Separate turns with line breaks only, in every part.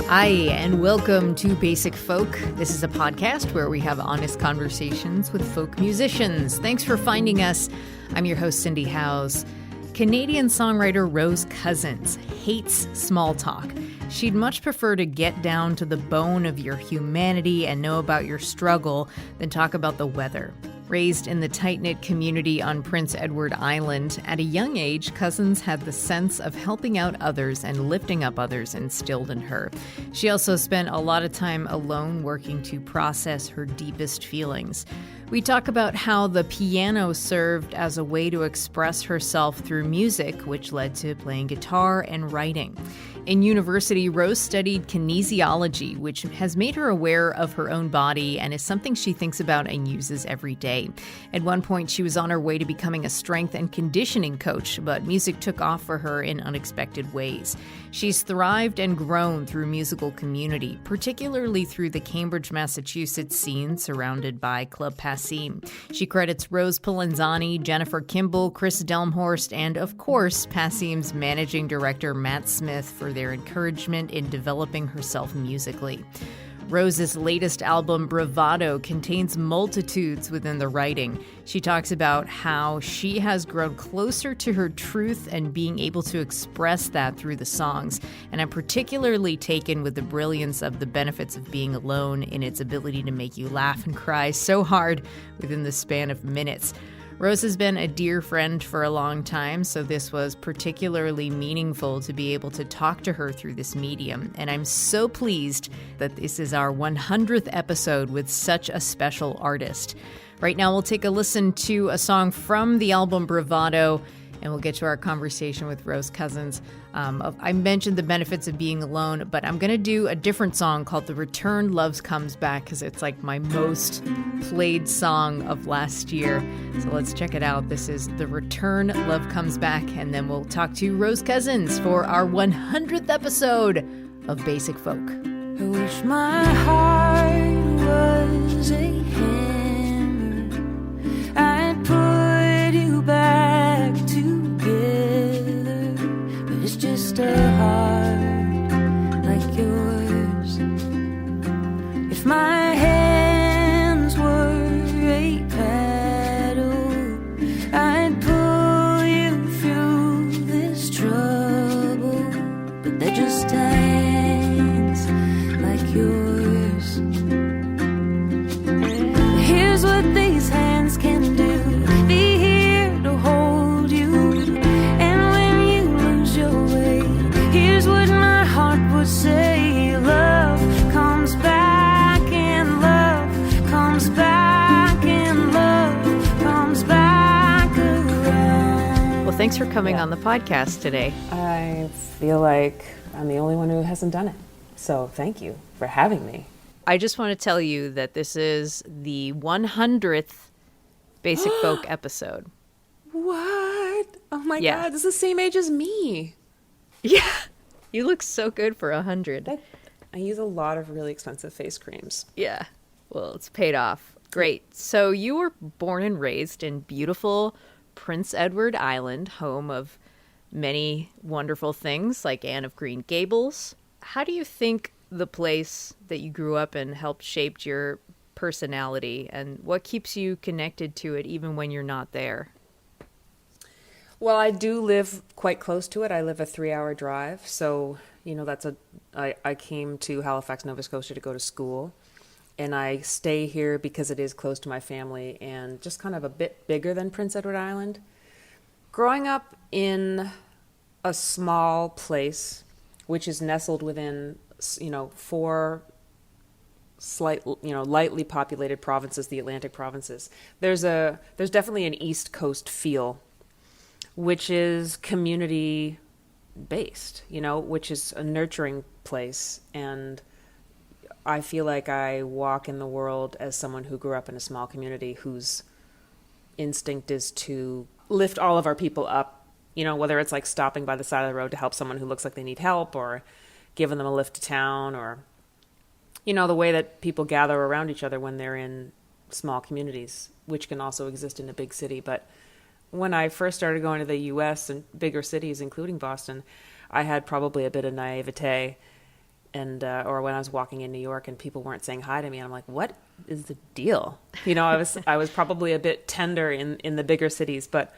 Hi, and welcome to Basic Folk. This is a podcast where we have honest conversations with folk musicians. Thanks for finding us. I'm your host, Cindy Howes. Canadian songwriter Rose Cousins hates small talk. She'd much prefer to get down to the bone of your humanity and know about your struggle than talk about the weather. Raised in the tight-knit community on Prince Edward Island, at a young age, Cousins had the sense of helping out others and lifting up others instilled in her. She also spent a lot of time alone working to process her deepest feelings. We talk about how the piano served as a way to express herself through music, which led to playing guitar and writing. In university, Rose studied kinesiology, which has made her aware of her own body and is something she thinks about and uses every day. At one point, she was on her way to becoming a strength and conditioning coach, but music took off for her in unexpected ways. She's thrived and grown through musical community, particularly through the Cambridge, Massachusetts scene surrounded by Club Passim. She credits Rose Polenzani, Jennifer Kimball, Kris Delmhorst, and of course, Passim's managing director Matt Smith for their encouragement in developing herself musically. Rose's latest album, Bravado, contains multitudes within the writing. She talks about how she has grown closer to her truth and being able to express that through the songs. And I'm particularly taken with the brilliance of The Benefits of Being Alone in its ability to make you laugh and cry so hard within the span of minutes. Rose has been a dear friend for a long time, so this was particularly meaningful to be able to talk to her through this medium. And I'm so pleased that this is our 100th episode with such a special artist. Right now, we'll take a listen to a song from the album Bravado, and we'll get to our conversation with Rose Cousins. I mentioned The Benefits of Being Alone, but I'm going to do a different song called The Return Love Comes Back, because it's like my most played song of last year. So let's check it out. This is The Return Love Comes Back, and then we'll talk to Rose Cousins for our 100th episode of Basic Folk.
I wish my heart was a hammer. I'd put you back together, but it's just a heart like yours. If my hands were a paddle, I'd pull you through this trouble, but they're just hands like yours. Here's what these hands can do. Be here to hold you, and when you lose your way, here's what my heart would say. Love comes back, and love comes back, and love comes back around.
Well, thanks for coming on the podcast today.
I feel like I'm the only one who hasn't done it. So thank you for having me.
I just want to tell you that this is the 100th Basic Folk episode.
What? Oh my
Yeah.
God, this is the same age as me.
Yeah. You look so good for 100.
I use a lot of really expensive face creams.
Yeah. Well, it's paid off. Great. So you were born and raised in beautiful Prince Edward Island, home of many wonderful things like Anne of Green Gables. How do you think the place that you grew up in helped shape your personality, and what keeps you connected to it even when you're not there?
Well, I do live quite close to it. I live a 3-hour drive. So, I came to Halifax, Nova Scotia to go to school. And I stay here because it is close to my family and just kind of a bit bigger than Prince Edward Island. Growing up in a small place, which is nestled within, 4 lightly populated provinces, the Atlantic provinces. There's definitely an East Coast feel, which is community based, which is a nurturing place. And I feel like I walk in the world as someone who grew up in a small community whose instinct is to lift all of our people up, whether it's like stopping by the side of the road to help someone who looks like they need help, or giving them a lift to town, or the way that people gather around each other when they're in small communities, which can also exist in a big city. But when I first started going to the U.S. and bigger cities, including Boston, I had probably a bit of naivete and or when I was walking in New York and people weren't saying hi to me, and I'm like, what is the deal? You know, I was probably a bit tender in the bigger cities, but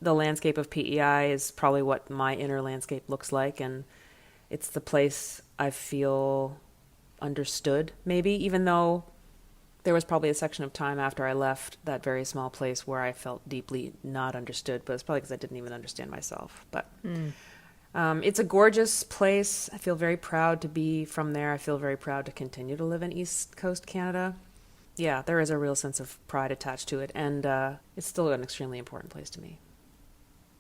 the landscape of PEI is probably what my inner landscape looks like, and it's the place I feel understood, maybe, even though there was probably a section of time after I left that very small place where I felt deeply not understood, but it's probably because I didn't even understand myself. But it's a gorgeous place. I feel very proud to be from there. I feel very proud to continue to live in East Coast Canada. Yeah, there is a real sense of pride attached to it, and it's still an extremely important place to me.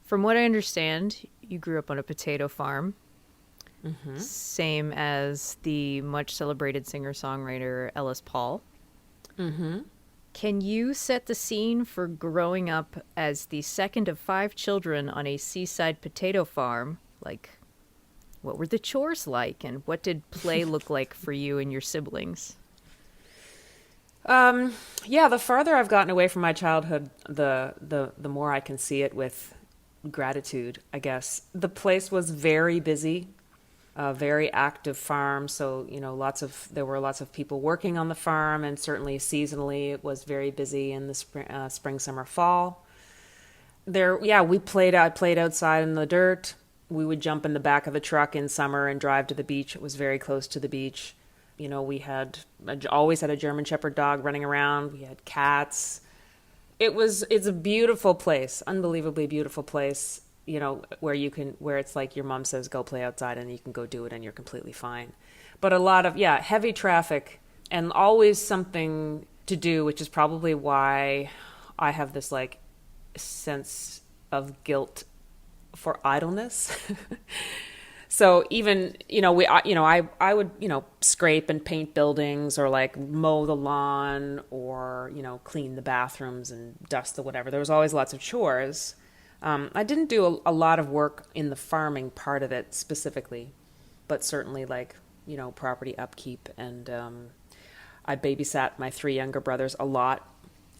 From what I understand, you grew up on a potato farm, same as the much celebrated singer-songwriter Ellis Paul. Can you set the scene for growing up as the second of 5 children on a seaside potato farm? Like, what were the chores like, and what did play look like for you and your siblings?
Yeah, the farther I've gotten away from my childhood, the more I can see it with gratitude, I guess. The place was very busy. A very active farm, so you know, there were lots of people working on the farm, and certainly seasonally it was very busy in the spring, summer, fall. I played outside in the dirt. We would jump in the back of the truck in summer and drive to the beach. It was very close to the beach. You know, we always had a German Shepherd dog running around. We had cats. It's a beautiful place, unbelievably beautiful place. You know, where it's like your mom says, go play outside, and you can go do it and you're completely fine. But a lot of, heavy traffic and always something to do, which is probably why I have this like sense of guilt for idleness. So even, I would, scrape and paint buildings, or like mow the lawn, or, clean the bathrooms and dust the whatever. There was always lots of chores. I didn't do a lot of work in the farming part of it specifically, but certainly like, property upkeep. And I babysat my 3 younger brothers a lot.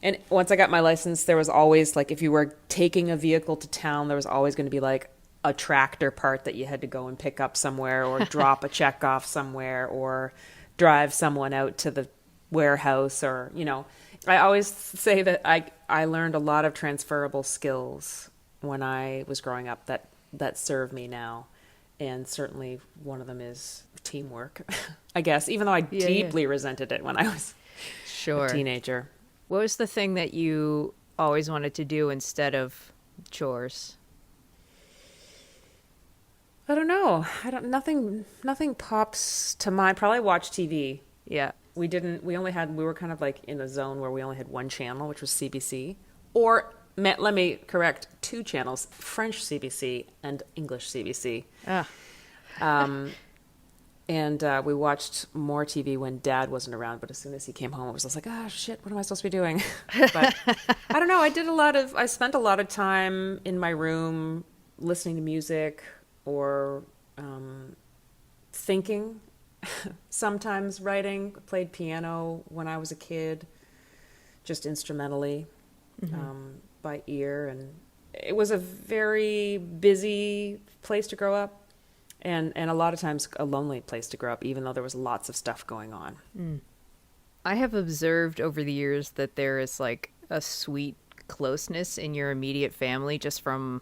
And once I got my license, there was always like, if you were taking a vehicle to town, there was always going to be like a tractor part that you had to go and pick up somewhere, or drop a check off somewhere, or drive someone out to the warehouse, or, I always say that I learned a lot of transferable skills when I was growing up that serve me now. And certainly one of them is teamwork, I guess, even though I deeply resented it when I was a teenager.
What was the thing that you always wanted to do instead of chores?
I don't know. Nothing pops to mind. Probably watch TV.
Yeah.
We were kind of like in a zone where we only had one channel, which was CBC. Or, let me correct, 2 channels, French CBC and English CBC. And we watched more TV when Dad wasn't around, but as soon as he came home, it was just like, shit, what am I supposed to be doing? But I don't know. I spent a lot of time in my room listening to music, or thinking, sometimes writing. Played piano when I was a kid, just instrumentally, by ear. And it was a very busy place to grow up, and a lot of times a lonely place to grow up, even though there was lots of stuff going on.
I have observed over the years that there is like a sweet closeness in your immediate family, just from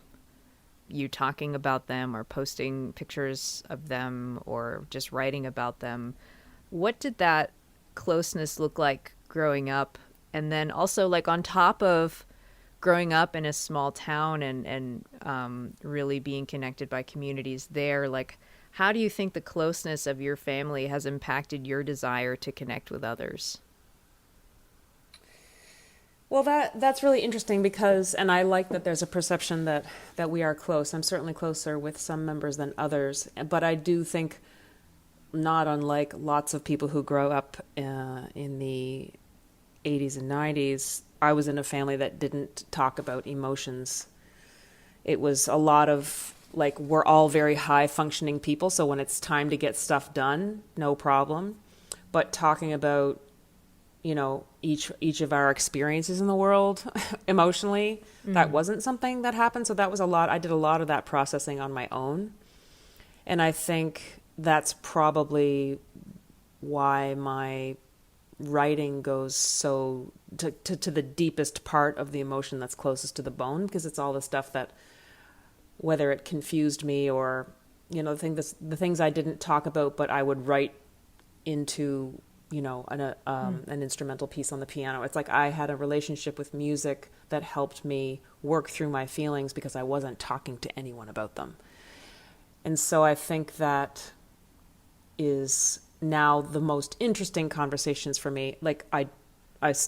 you talking about them, or posting pictures of them, or just writing about them. What did that closeness look like growing up? And then also, like, on top of growing up in a small town and really being connected by communities there, like, how do you think the closeness of your family has impacted your desire to connect with others?
Well, that's really interesting, because, and I like that there's a perception that we are close. I'm certainly closer with some members than others, but I do think, not unlike lots of people who grow up in the 80s and 90s, I was in a family that didn't talk about emotions. It was a lot of, like, we're all very high functioning people, so when it's time to get stuff done, no problem. But talking about, each of our experiences in the world emotionally, that wasn't something that happened. So that was a lot. I did a lot of that processing on my own. And I think that's probably why my writing goes so to the deepest part of the emotion that's closest to the bone, because it's all the stuff that, whether it confused me or, the things I didn't talk about, but I would write into, an instrumental piece on the piano. It's like I had a relationship with music that helped me work through my feelings because I wasn't talking to anyone about them. And so I think that is now the most interesting conversations for me. Like I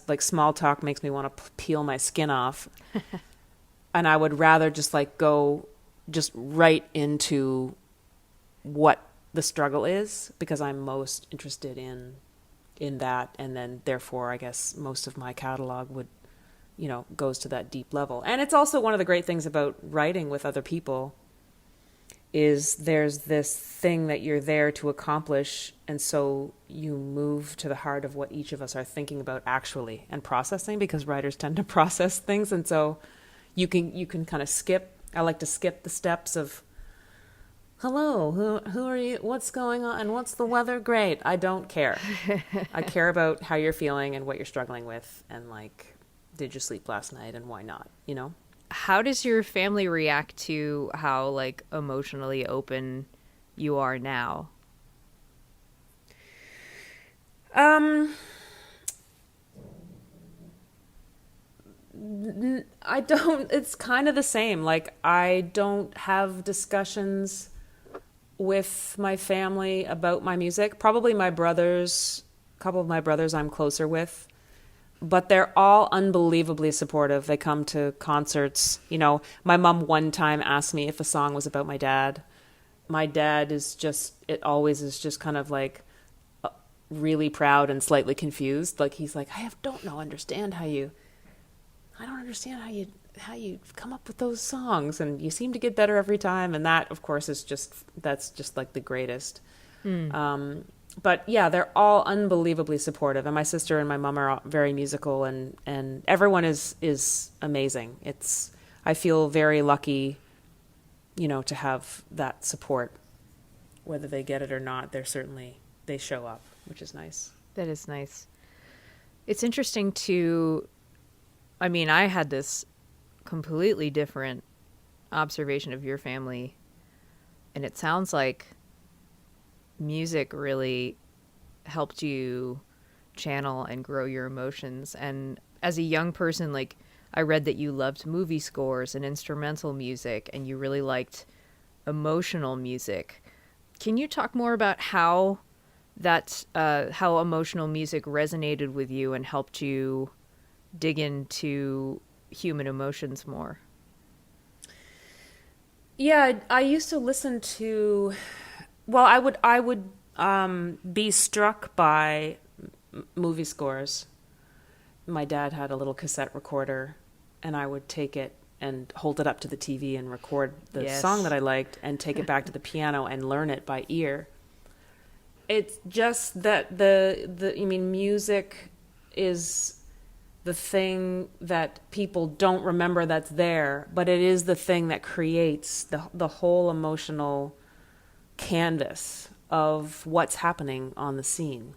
like small talk makes me want to peel my skin off. And I would rather just go just right into what the struggle is, because I'm most interested in that. And then therefore, I guess most of my catalog would, goes to that deep level. And it's also one of the great things about writing with other people is there's this thing that you're there to accomplish. And so you move to the heart of what each of us are thinking about actually and processing, because writers tend to process things. And so you can kind of skip. I like to skip the steps of, hello, who are you? What's going on? And what's the weather? Great. I don't care. I care about how you're feeling and what you're struggling with. And did you sleep last night? And why not?
How does your family react to how emotionally open you are now?
I don't, it's kind of the same. I don't have discussions with my family about my music. Probably my brothers, a couple of my brothers I'm closer with, but they're all unbelievably supportive. They come to concerts. My mom one time asked me if a song was about my dad. My dad it always is just kind of really proud and slightly confused. He's like, I don't understand how you come up with those songs, and you seem to get better every time. And that, of course, that's just the greatest. But yeah, they're all unbelievably supportive. And my sister and my mom are very musical, and everyone is amazing. I feel very lucky, to have that support. Whether they get it or not, they show up, which is nice.
That is nice. It's interesting I had this completely different observation of your family, and it sounds like music really helped you channel and grow your emotions. And as a young person, I read that you loved movie scores and instrumental music, and you really liked emotional music. Can you talk more about how emotional music resonated with you and helped you dig into human emotions more?
Yeah, I used to listen to, I would be struck by movie scores. My dad had a little cassette recorder, and I would take it and hold it up to the TV and record the song that I liked and take it back to the piano and learn it by ear. It's just that music is the thing that people don't remember that's there, but it is the thing that creates the whole emotional canvas of what's happening on the scene.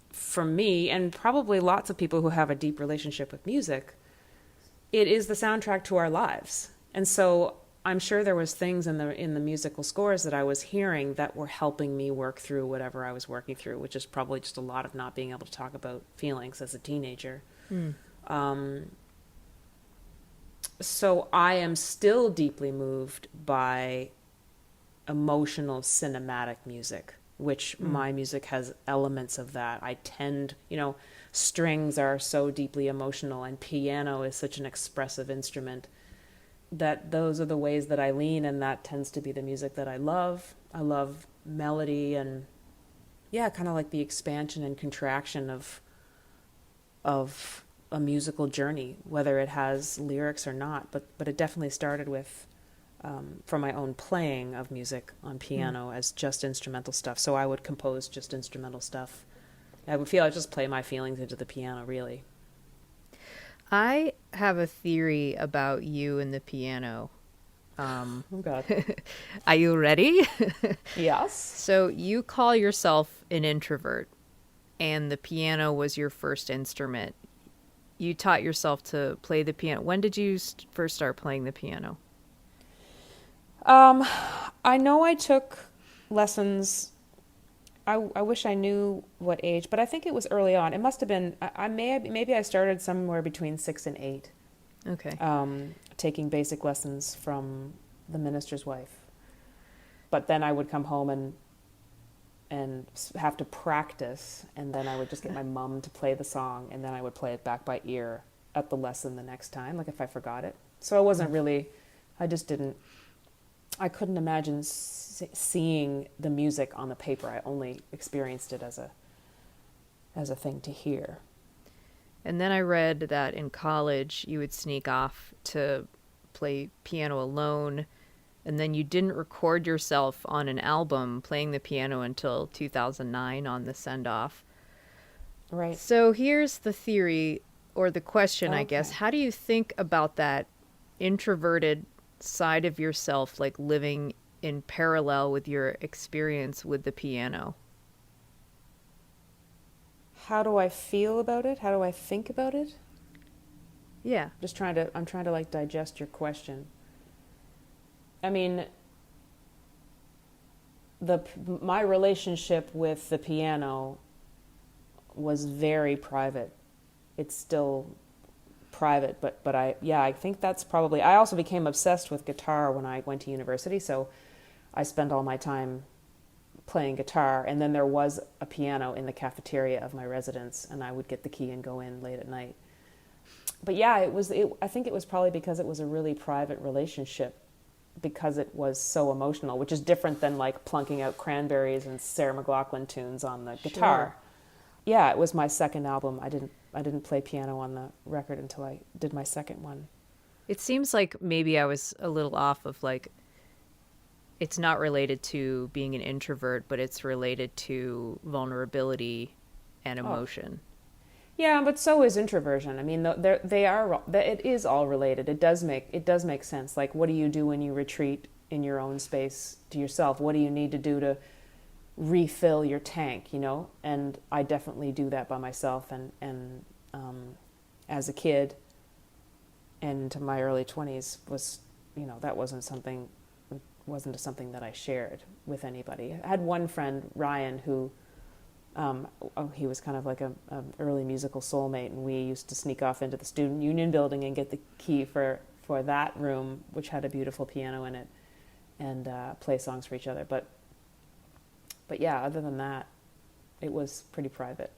For me, and probably lots of people who have a deep relationship with music, it is the soundtrack to our lives. And so I'm sure there was things in the musical scores that I was hearing that were helping me work through whatever I was working through, which is probably just a lot of not being able to talk about feelings as a teenager. So I am still deeply moved by emotional cinematic music, which my music has elements of that. I tend, strings are so deeply emotional, and piano is such an expressive instrument that those are the ways that I lean, and that tends to be the music that I love. I love melody and kind of the expansion and contraction of a musical journey, whether it has lyrics or not. But it definitely started with from my own playing of music on piano as just instrumental stuff. So I would compose just instrumental stuff. I would feel I just play my feelings into the piano, really.
I have a theory about you and the piano.
Oh, God.
Are you ready?
Yes.
So you call yourself an introvert, and the piano was your first instrument. You taught yourself to play the piano. When did you first start playing the piano?
I know I took lessons. I wish I knew what age, but I think it was early on. It must have been. Maybe I started somewhere between 6 and 8.
Okay.
Taking basic lessons from the minister's wife. But then I would come home and have to practice, and then I would just get my mom to play the song, and then I would play it back by ear at the lesson the next time, like if I forgot it. So I wasn't really, I couldn't imagine seeing the music on the paper. I only experienced it as a thing to hear.
And then I read that in college you would sneak off to play piano alone, and then you didn't record yourself on an album playing the piano until 2009 on the Send-Off.
Right.
So here's the theory, or the question,
Okay.
I guess. How do you think about that introverted side of yourself, like living in parallel with your experience with the piano?
How do I feel about it? How do I think about it?
Yeah.
I'm trying to like digest your question. I mean, my relationship with the piano was very private. It's still private, but I think that's probably. I also became obsessed with guitar when I went to university, so I spent all my time playing guitar, and then there was a piano in the cafeteria of my residence, and I would get the key and go in late at night. But yeah, I think it was probably because it was a really private relationship, because it was so emotional, which is different than like plunking out Cranberries and Sarah McLachlan tunes on the guitar. Sure. Yeah, it was my second album. I didn't play piano on the record until I did my second one.
It seems like maybe I was a little off of like, it's not related to being an introvert, but it's related to vulnerability and emotion.
Yeah, but so is introversion. I mean, it is all related. It does make sense. Like, what do you do when you retreat in your own space to yourself? What do you need to do to refill your tank, you know? And I definitely do that by myself. And as a kid and into my early 20s was, you know, that wasn't something that I shared with anybody. I had one friend, Ryan, who he was kind of like a early musical soulmate, and we used to sneak off into the student union building and get the key for that room, which had a beautiful piano in it, and play songs for each other. But yeah, other than that, it was pretty private.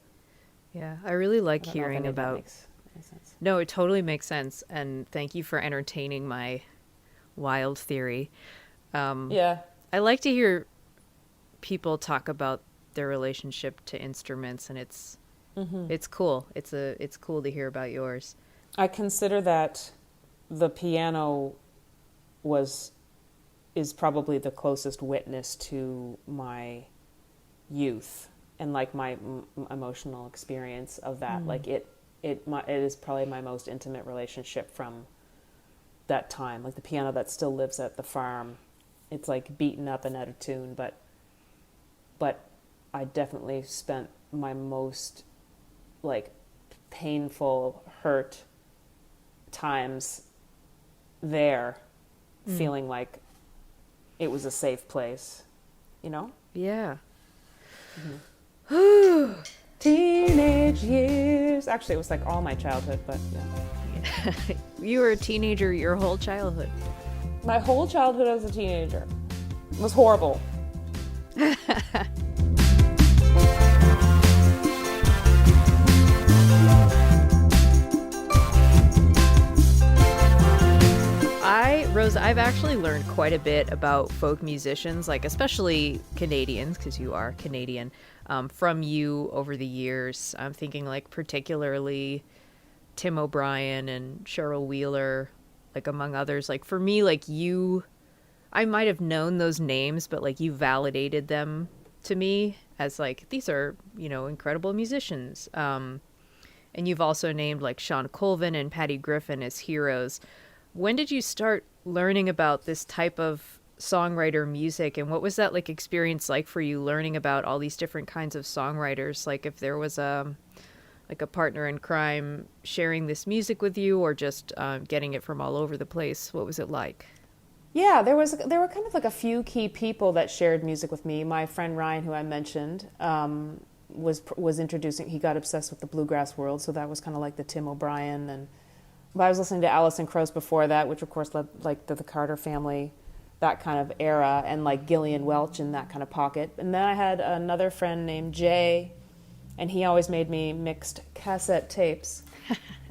Yeah, I really like
I don't know if
hearing
any of that
about.
makes any sense.
No, it totally makes sense, and thank you for entertaining my wild theory.
Yeah.
I like to hear people talk about their relationship to instruments, and it's cool. It's cool to hear about yours.
I consider that the piano is probably the closest witness to my youth and like my emotional experience of that. Like it is probably my most intimate relationship from that time. Like the piano that still lives at the farm. It's like beaten up and out of tune, but I definitely spent my most like painful, hurt times there, feeling like it was a safe place, you know?
Yeah.
Teenage years. Actually, it was like all my childhood, but yeah.
You were a teenager your whole childhood.
My whole childhood as a teenager was horrible.
Rose, I've actually learned quite a bit about folk musicians, like especially Canadians, because you are Canadian, from you over the years. I'm thinking like particularly Tim O'Brien and Cheryl Wheeler, like among others. Like for me, like I might have known those names, but like you validated them to me as like, these are, you know, incredible musicians. And you've also named like Sean Colvin and Patty Griffin as heroes. When did you start learning about this type of songwriter music, and what was that like experience like for you, learning about all these different kinds of songwriters? Like if there was a partner in crime sharing this music with you, or just getting it from all over the place, what was it like?
Yeah, there were kind of like a few key people that shared music with me. My friend Ryan, who I mentioned, was introducing. He got obsessed with the bluegrass world, so that was kind of like the Tim O'Brien. And but I was listening to Alison Krauss before that, which of course led like the Carter Family, that kind of era, and like Gillian Welch in that kind of pocket. And then I had another friend named Jay, and he always made me mixed cassette tapes,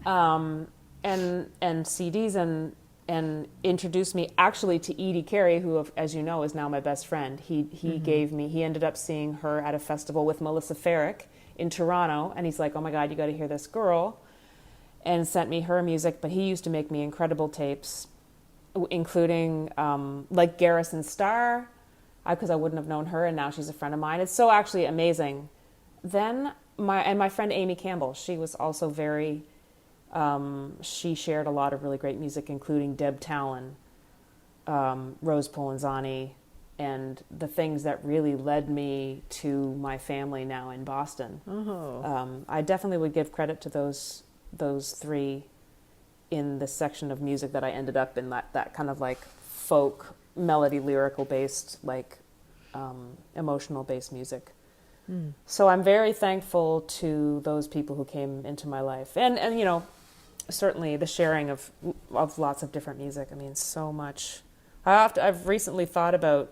and CDs, and introduced me actually to Edie Carey, who, as you know, is now my best friend. He ended up seeing her at a festival with Melissa Ferrick in Toronto, and he's like, oh my God, you got to hear this girl, and sent me her music. But he used to make me incredible tapes, including like Garrison Starr, because I wouldn't have known her, and now she's a friend of mine. It's so actually amazing. Then my friend Amy Campbell, she was also very, she shared a lot of really great music, including Deb Talon, Rose Polenzani, and the things that really led me to my family now in Boston. Oh. I definitely would give credit to those three in the section of music that I ended up in, that kind of like folk, melody, lyrical based, like emotional based music. So I'm very thankful to those people who came into my life, and you know, certainly the sharing of lots of different music. I mean, so much. I've recently thought about,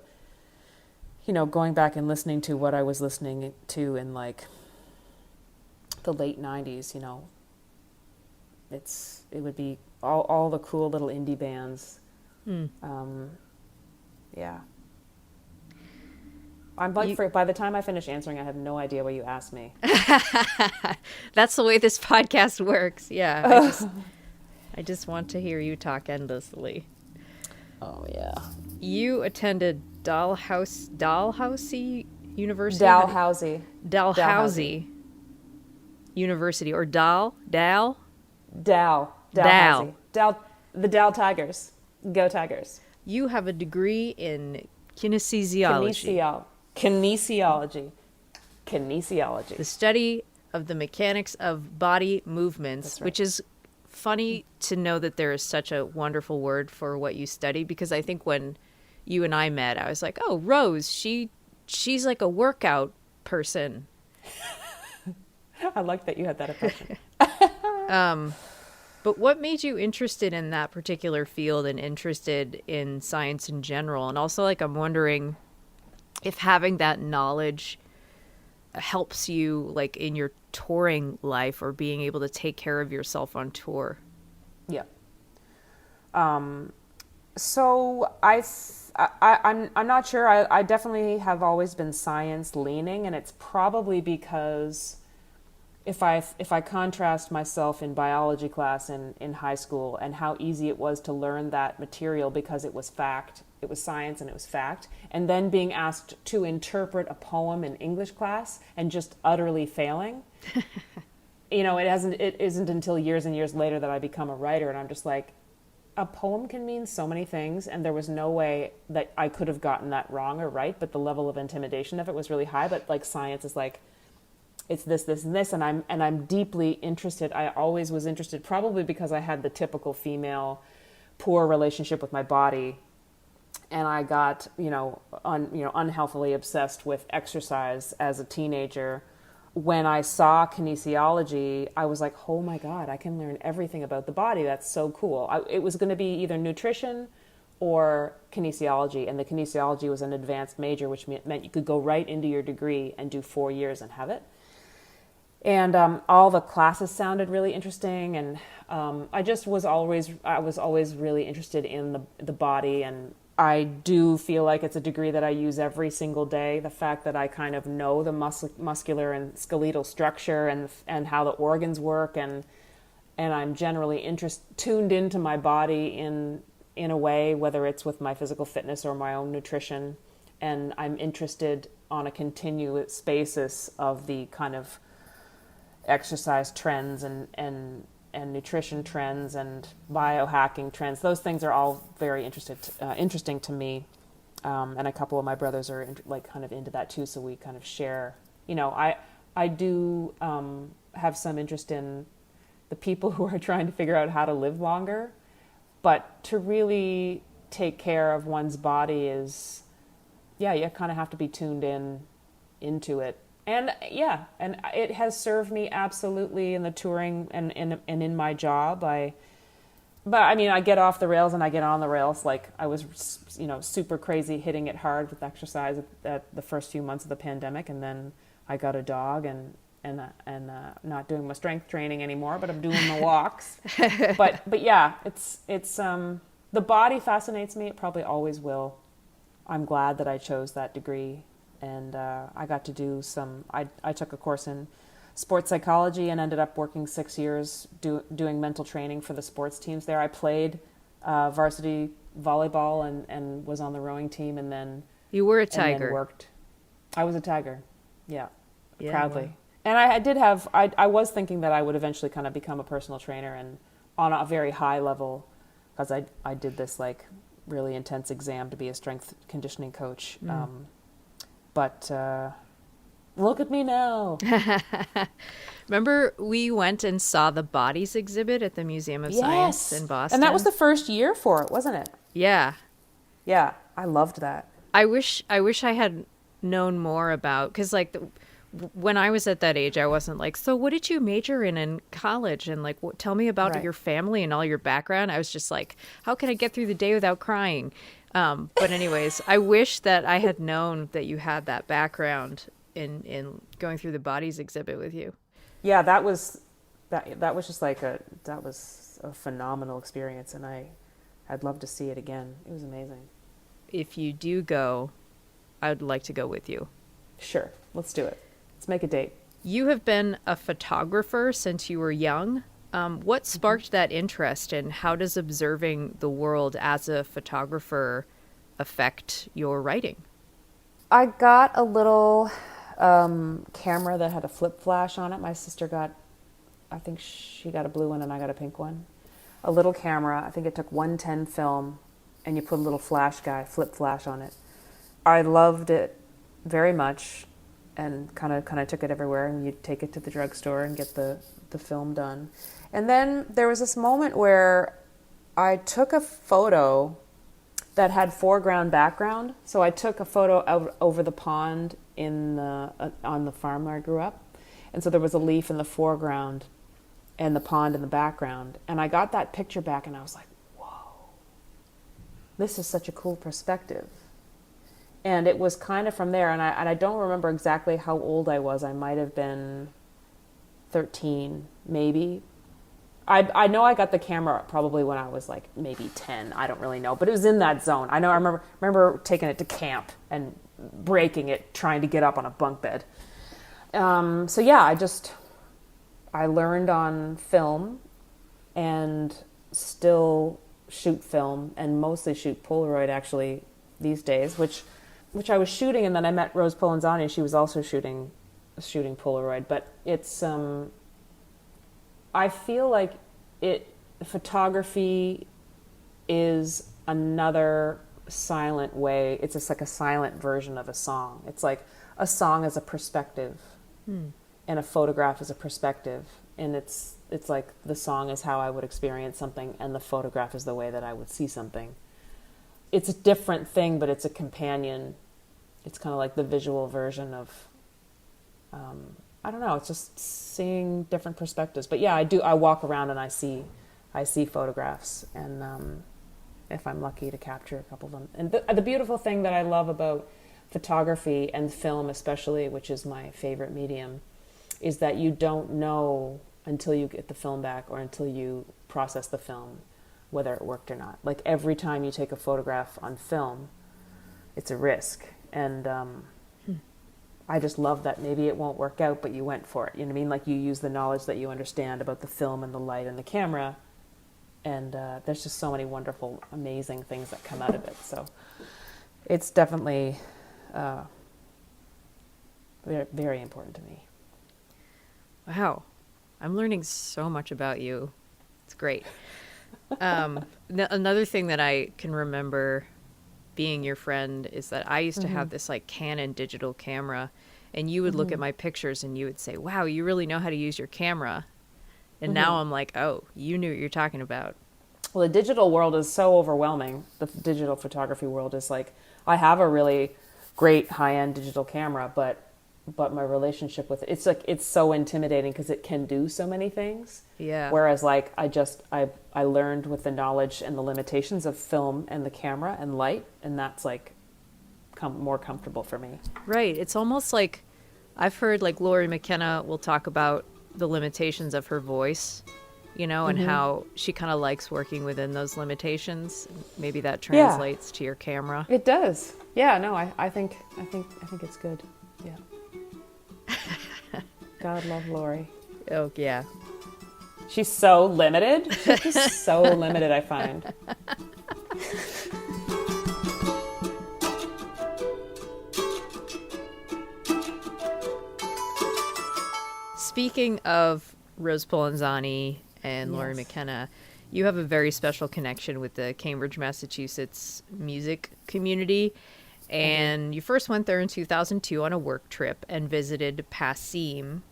you know, going back and listening to what I was listening to in like the late 90s. You know, it would be all the cool little indie bands. Yeah. I'm like, by the time I finish answering, I have no idea what you asked me.
That's the way this podcast works. Yeah. I just want to hear you talk endlessly.
Oh, yeah.
You attended Dalhousie University?
Dalhousie
University, or Dalhousie.
The Dal Tigers. Go Tigers.
You have a degree in kinesiology. Kinesiology. The study of the mechanics of body movements, right. Which is funny to know that there is such a wonderful word for what you study, because I think when you and I met, I was like, oh, Rose, she's like a workout person.
I like that you had that impression.
But what made you interested in that particular field and interested in science in general? And also, like, I'm wondering if having that knowledge helps you, like, in your touring life, or being able to take care of yourself on tour.
Yeah. So I'm not sure. I definitely have always been science leaning, and it's probably because if I contrast myself in biology class in high school, and how easy it was to learn that material because it was fact, it was science and it was fact, and then being asked to interpret a poem in English class and just utterly failing. You know, it isn't until years and years later that I become a writer, and I'm just like, a poem can mean so many things, and there was no way that I could have gotten that wrong or right, but the level of intimidation of it was really high. But like, science is like, it's this, this, and this, and I'm deeply interested. I always was interested, probably because I had the typical female poor relationship with my body, and I got unhealthily obsessed with exercise as a teenager. When I saw kinesiology, I was like, oh my God, I can learn everything about the body. That's so cool. It was going to be either nutrition or kinesiology, and the kinesiology was an advanced major, which meant you could go right into your degree and do 4 years and have it. And all the classes sounded really interesting, and I was always really interested in the body, and I do feel like it's a degree that I use every single day. The fact that I kind of know the muscular and skeletal structure and how the organs work, and I'm generally tuned into my body in a way, whether it's with my physical fitness or my own nutrition, and I'm interested on a continuous basis of the kind of exercise trends and nutrition trends and biohacking trends. Those things are all very interesting to me. And a couple of my brothers are kind of into that too. So we kind of share, I do have some interest in the people who are trying to figure out how to live longer, but to really take care of one's body is, you kind of have to be tuned into it. And it has served me absolutely in the touring and in my job. I get off the rails and I get on the rails. Like I was, super crazy hitting it hard with exercise at the first few months of the pandemic. And then I got a dog and not doing my strength training anymore, but I'm doing the walks. but yeah, it's the body fascinates me. It probably always will. I'm glad that I chose that degree. And I got to do I took a course in sports psychology and ended up working 6 years doing mental training for the sports teams there. I played varsity volleyball and was on the rowing team, and then
you were a tiger.
And then worked. I was a tiger, proudly.
Wow.
And I was thinking that I would eventually kind of become a personal trainer and on a very high level, because I did this like really intense exam to be a strength conditioning coach. But look at me now.
Remember we went and saw the Bodies exhibit at the Museum of Science in Boston?
And that was the first year for it, wasn't it?
Yeah.
Yeah, I loved that.
I wish I had known more about, because like when I was at that age, I wasn't like, so what did you major in college? And like, tell me about your family and all your background. I was just like, how can I get through the day without crying? But anyways, I wish that I had known that you had that background in going through the Bodies exhibit with you.
Yeah, that was just like that was a phenomenal experience, and I'd love to see it again. It was amazing.
If you do go, I'd like to go with you.
Sure, let's do it. Let's make a date.
You have been a photographer since you were young. What sparked that interest, and how does observing the world as a photographer affect your writing?
I got a little camera that had a flip flash on it. My sister I think she got a blue one and I got a pink one. A little camera, I think it took 110 film, and you put a little flip flash on it. I loved it very much and kind of took it everywhere, and you'd take it to the drugstore and get the film done. And then there was this moment where I took a photo that had foreground background. So I took a photo over the pond on the farm where I grew up. And so there was a leaf in the foreground and the pond in the background. And I got that picture back and I was like, whoa, this is such a cool perspective. And it was kind of from there. And I don't remember exactly how old I was. I might have been 13, maybe. I know I got the camera probably when I was like maybe 10. I don't really know, but it was in that zone. I remember taking it to camp and breaking it, trying to get up on a bunk bed. So yeah, I learned on film and still shoot film and mostly shoot Polaroid actually these days, which I was shooting, and then I met Rose Polenzani and she was also shooting Polaroid. But it's I feel like photography is another silent way. It's just like a silent version of a song. It's like a song is a perspective and a photograph is a perspective. And it's like the song is how I would experience something and the photograph is the way that I would see something. It's a different thing, but it's a companion. It's kind of like the visual version of I don't know. It's just seeing different perspectives. But yeah, I walk around and I see photographs, and if I'm lucky to capture a couple of them. And the beautiful thing that I love about photography and film, especially, which is my favorite medium, is that you don't know until you get the film back or until you process the film whether it worked or not. Like every time you take a photograph on film, it's a risk, and I just love that maybe it won't work out, but you went for it. You know what I mean? Like you use the knowledge that you understand about the film and the light and the camera, and there's just so many wonderful, amazing things that come out of it. So it's definitely very, very important to me.
Wow. I'm learning so much about you It's great. Another thing that I can remember being your friend is that I used to have this like Canon digital camera, and you would look at my pictures and you would say, wow, you really know how to use your camera. And now I'm like, oh, you knew what you're talking about.
Well, the digital world is so overwhelming. The digital photography world is like, I have a really great high-end digital camera, but my relationship with it, it's like, it's so intimidating because it can do so many things.
Yeah.
Whereas like I learned with the knowledge and the limitations of film and the camera and light, and that's like more comfortable for me.
Right. It's almost like I've heard like Lori McKenna will talk about the limitations of her voice, you know, and how she kind of likes working within those limitations. Maybe that translates to your camera.
It does. Yeah, no, I think it's good. Yeah. God love Lori.
Oh, yeah.
She's so limited. She's just so limited, I find.
Speaking of Rose Polenzani and Lori
Yes.
McKenna, you have a very special connection with the Cambridge, Massachusetts music community. And you first went there in 2002 on a work trip and visited Passim,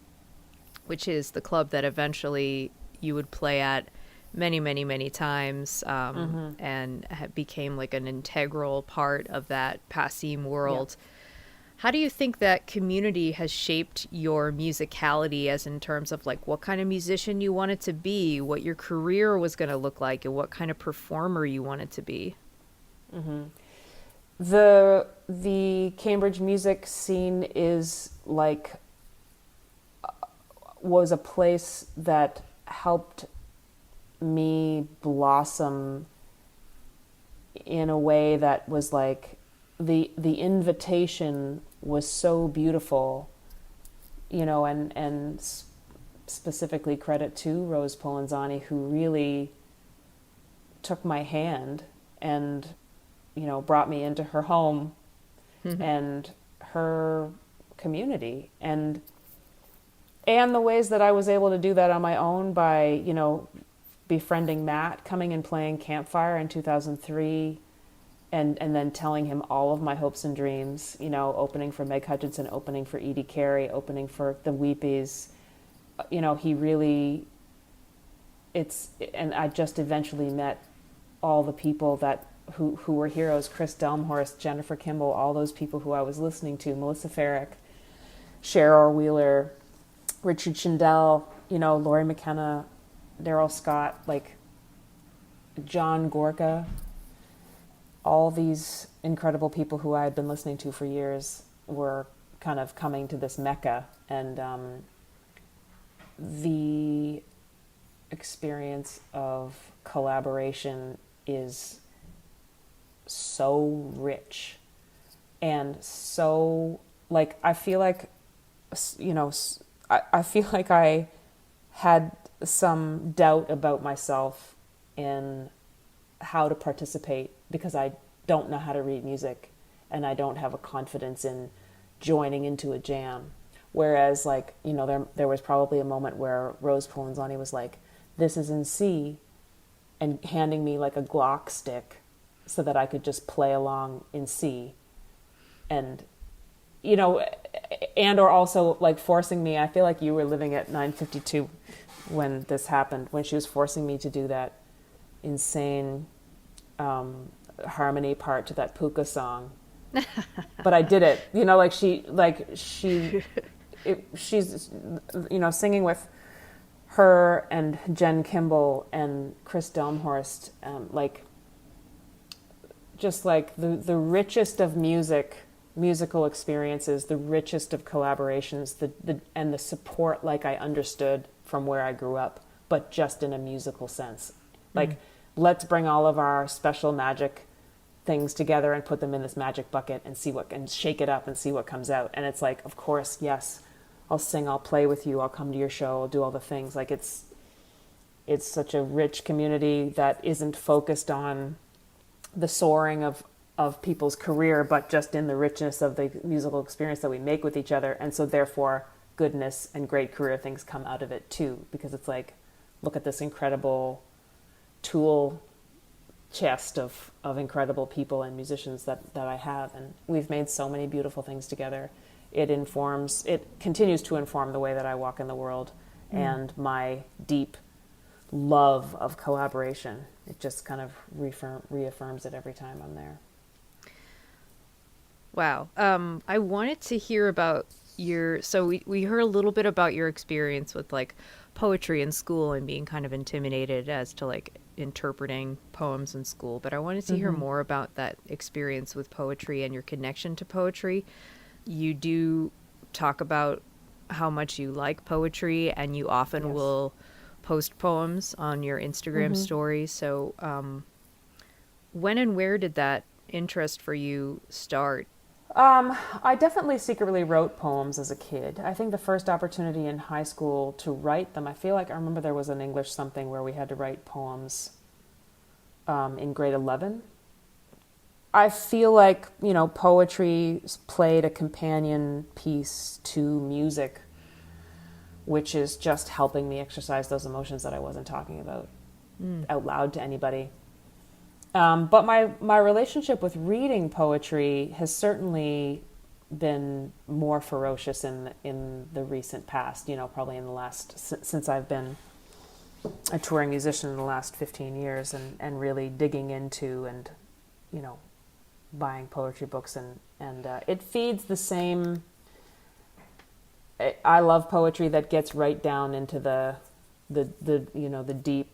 which is the club that eventually you would play at many, many, many times, and became like an integral part of that Passim world.
Yeah.
How do you think that community has shaped your musicality, as in terms of like what kind of musician you wanted to be, what your career was going to look like, and what kind of performer you wanted to be?
The Cambridge music scene is like was a place that helped me blossom in a way that was like the invitation was so beautiful, you know, and specifically credit to Rose Polenzani, who really took my hand and, you know, brought me into her home and her community, and the ways that I was able to do that on my own by, you know, befriending Matt, coming and playing Campfire in 2003, and then telling him all of my hopes and dreams, you know, opening for Meg Hutchinson, opening for Edie Carey, opening for the Weepies. You know, he really, and I just eventually met all the people who were heroes, Kris Delmhorst, Jennifer Kimball, all those people who I was listening to, Melissa Farrick, Cheryl Wheeler, Richard Schindel, you know, Lori McKenna, Daryl Scott, like John Gorka, all these incredible people who I had been listening to for years were kind of coming to this Mecca, and the experience of collaboration is so rich and so, like, I feel like, you know, I feel like I had some doubt about myself in how to participate because I don't know how to read music and I don't have a confidence in joining into a jam. Whereas, like, you know, there was probably a moment where Rose Polenzani was like, this is in C, and handing me like a Glock stick so that I could just play along in C. And, you know, and or also like forcing me, I feel like you were living at 952 when this happened, when she was forcing me to do that insane harmony part to that Puka song. But I did it, you know, she's, you know, singing with her and Jen Kimball and Kris Delmhorst, like, just like the richest of musical experiences, the richest of collaborations, and the support like I understood from where I grew up, but just in a musical sense. Like, let's bring all of our special magic things together and put them in this magic bucket and and shake it up and see what comes out. And it's like, of course, yes, I'll sing, I'll play with you, I'll come to your show, I'll do all the things. Like, it's such a rich community that isn't focused on the soaring of people's career, but just in the richness of the musical experience that we make with each other. And so therefore goodness and great career things come out of it too, because it's like, look at this incredible tool chest of incredible people and musicians that I have, and we've made so many beautiful things together. It continues to inform the way that I walk in the world, and my deep love of collaboration. It just kind of reaffirms it every time I'm there.
Wow. I wanted to hear about so we heard a little bit about your experience with like poetry in school and being kind of intimidated as to like interpreting poems in school, but I wanted to hear more about that experience with poetry and your connection to poetry. You do talk about how much you like poetry, and you often will post poems on your Instagram stories. So when and where did that interest for you start?
I definitely secretly wrote poems as a kid. I think the first opportunity in high school to write them, I feel like I remember there was an English something where we had to write poems in grade 11. I feel like, poetry played a companion piece to music, which is just helping me exercise those emotions that I wasn't talking about out loud to anybody. But my relationship with reading poetry has certainly been more ferocious in the recent past, probably in the last, since I've been a touring musician in the last 15 years and really digging into and, buying poetry books and it feeds the same. I love poetry that gets right down into the deep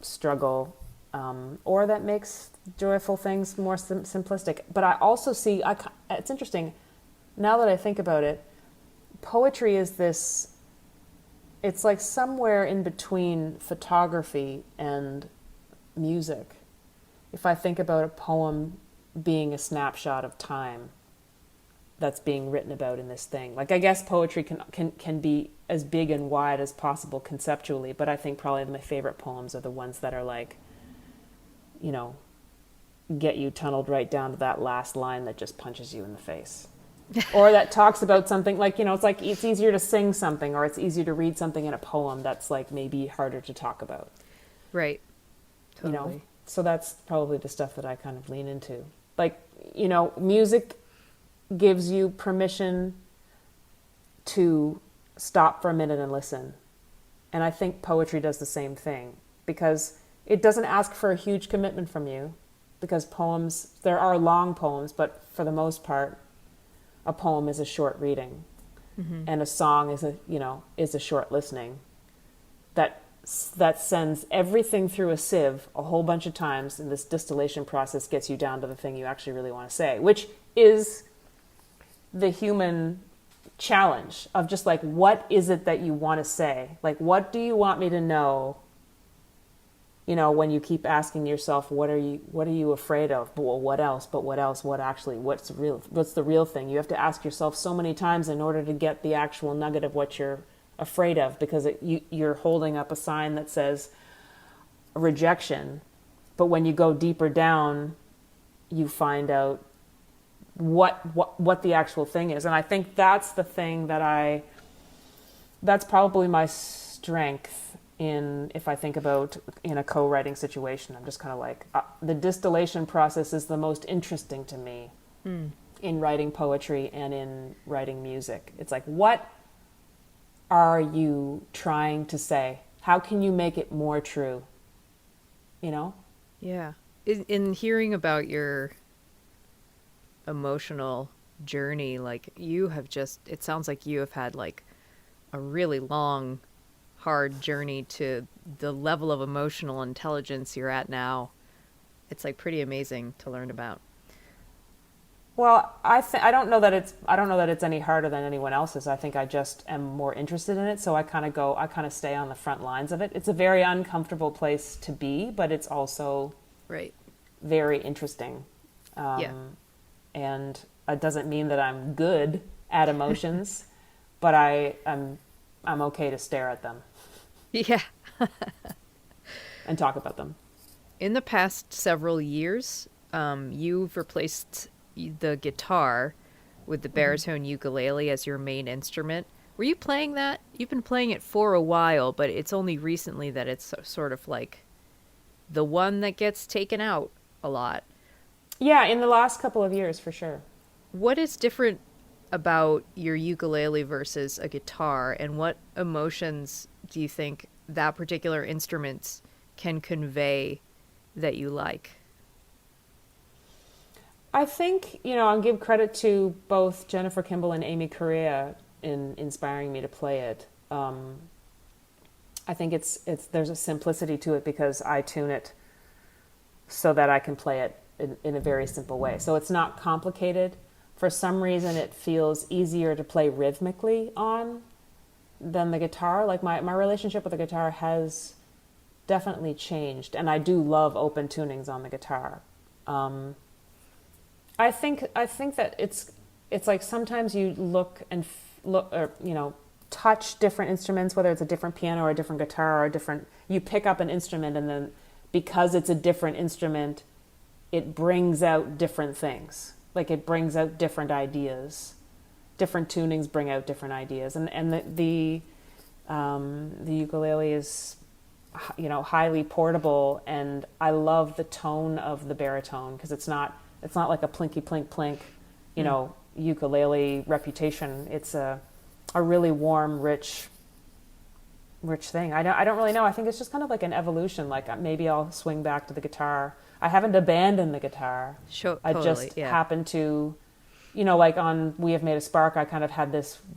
struggle, or that makes joyful things more simplistic. But I also see, it's interesting, now that I think about it, poetry is this, it's like somewhere in between photography and music. If I think about a poem being a snapshot of time that's being written about in this thing. Like, I guess poetry can be as big and wide as possible conceptually, but I think probably my favorite poems are the ones that are like, get you tunneled right down to that last line that just punches you in the face. Or that talks about something like, it's like it's easier to sing something, or it's easier to read something in a poem that's like maybe harder to talk about.
Right. Totally.
So that's probably the stuff that I kind of lean into. Like, music gives you permission to stop for a minute and listen. And I think poetry does the same thing, because it doesn't ask for a huge commitment from you, because poems, there are long poems, but for the most part, a poem is a short reading, and a song is a short listening. That sends everything through a sieve a whole bunch of times, and this distillation process gets you down to the thing you actually really want to say, which is the human challenge of just like, what is it that you want to say? Like, what do you want me to know? When you keep asking yourself, what are you afraid of? But what else? What's the real thing? You have to ask yourself so many times in order to get the actual nugget of what you're afraid of, because you're holding up a sign that says rejection. But when you go deeper down, you find out what the actual thing is. And I think that's the thing that's probably my strength if I think about in a co-writing situation. I'm just kind of like, the distillation process is the most interesting to me in writing poetry and in writing music. It's like, what are you trying to say? How can you make it more true?
Yeah. In hearing about your emotional journey, like it sounds like you have had like a really long, hard journey to the level of emotional intelligence you're at now. It's like pretty amazing to learn about.
Well, I don't know that it's any harder than anyone else's. I think I just am more interested in it, so I kind of stay on the front lines of it. It's a very uncomfortable place to be, but it's also very interesting. And it doesn't mean that I'm good at emotions, but I'm okay to stare at them.
Yeah.
And talk about them.
In the past several years, you've replaced the guitar with the baritone ukulele as your main instrument. Were you playing that? You've been playing it for a while, but it's only recently that it's sort of like the one that gets taken out a lot.
Yeah, in the last couple of years, for sure.
What is different about your ukulele versus a guitar, and what emotions do you think that particular instrument can convey that you like?
I think, I'll give credit to both Jennifer Kimball and Amy Correa in inspiring me to play it. I think there's a simplicity to it because I tune it so that I can play it in a very simple way. So it's not complicated. For some reason, it feels easier to play rhythmically on than the guitar. Like my relationship with the guitar has definitely changed, and I do love open tunings on the guitar. I think that it's like sometimes you look or touch different instruments, whether it's a different piano or a different guitar or you pick up an instrument, and then because it's a different instrument, it brings out different things. Like it brings out different ideas. Different tunings bring out different ideas, and the ukulele is highly portable, and I love the tone of the baritone because it's not like a plinky plink plink, ukulele reputation. It's a really warm, rich thing. I don't really know. I think it's just kind of like an evolution. Like maybe I'll swing back to the guitar. I haven't abandoned the guitar.
Sure,
I
totally,
just happen to, like on We Have Made a Spark, I kind of had this